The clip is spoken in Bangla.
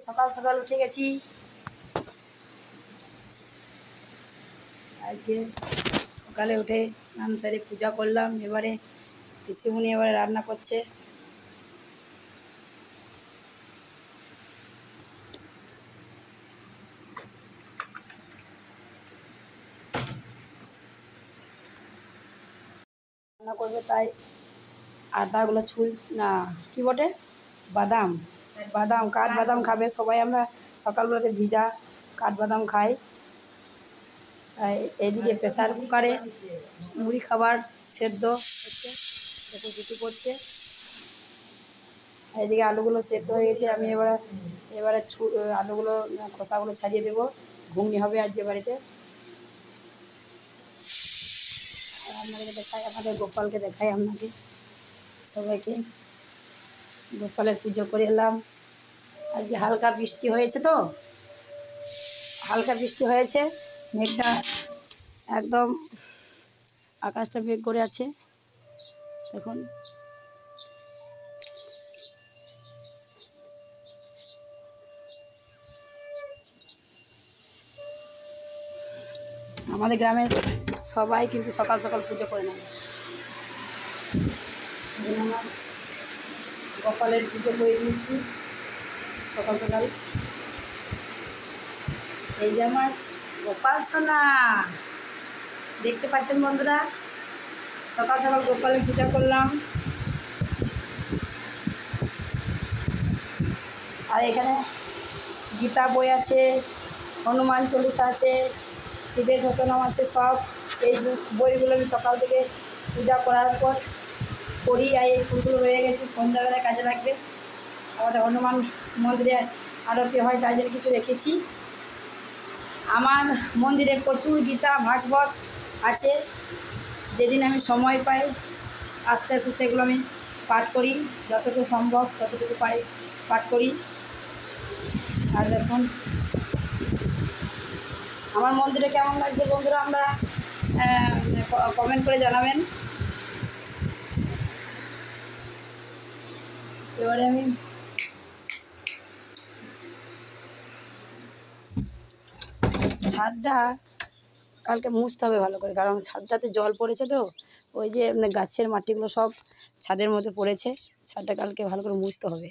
সকাল সকাল উঠে গেছি। আজকে সকালে উঠে স্নান সেরে পূজা করলাম। এবারে পিসিমণি এবারে রান্না করছে। রান্না করবে তাই আদাগুলো না কি বটে, বাদাম কাঠবাদাম খাবে সবাই। আমরা সকালবেলাতে ভিজা কাঠবাদাম খাই। তাই এদিকে প্রেসার কুকারে মুড়ি খাবার সেদ্ধ হচ্ছে, একটু কিছু করছে। এদিকে আলুগুলো সেদ্ধ হয়ে গেছে। আমি এবারে আলুগুলো খোসাগুলো ছাড়িয়ে দেবো। ঘুগনি হবে আজ যে বাড়িতে। আপনাকে দেখাই, আমাদের গোপালকে দেখাই আপনাকে সবাইকে। গোপালের পুজো করে এলাম। আজকে হালকা বৃষ্টি হয়েছে, তো হালকা বৃষ্টি হয়েছে। মেঘটা একদম আকাশটা মেঘ করে আছে এখন। আমাদের গ্রামের সবাই কিন্তু সকাল সকাল পুজো করে নেয়। আমার গোপালের পুজো করে দিয়েছি সকাল সকাল। এই যে আমার গোপাল সোনা, দেখতে পাচ্ছেন বন্ধুরা, সকাল সকাল গোপালের পূজা করলাম। আর এখানে গীতা বই আছে, হনুমান চল্লিশা আছে, শিবের শতনাম আছে, সব এই বইগুলো আমি সকাল থেকে পূজা করার পর করি। আর এই ফুলগুলো রয়ে গেছে, সন্ধ্যাবেলায় কাজে লাগবে। আমাদের হনুমান মন্দিরে আরতি হয়, তাই জন্য কিছু রেখেছি। আমার মন্দিরে প্রচুর গীতা ভাগবত আছে। যেদিন আমি সময় পাই আস্তে আস্তে সেগুলো আমি পাঠ করি, যতটুকু সম্ভব ততটুকু পাই পাঠ করি। আর দেখুন আমার মন্দিরে কেমন লাগছে বন্ধুরা, আমরা কমেন্ট করে জানাবেন। এবারে আমি ছাদটা কালকে মুছতে হবে ভালো করে, কারণ ছাদটাতে জল পড়েছে, তো ওই যে গাছের মাটিগুলো সব ছাদের মধ্যে পড়েছে। ছাদটা কালকে ভালো করে মুছতে হবে।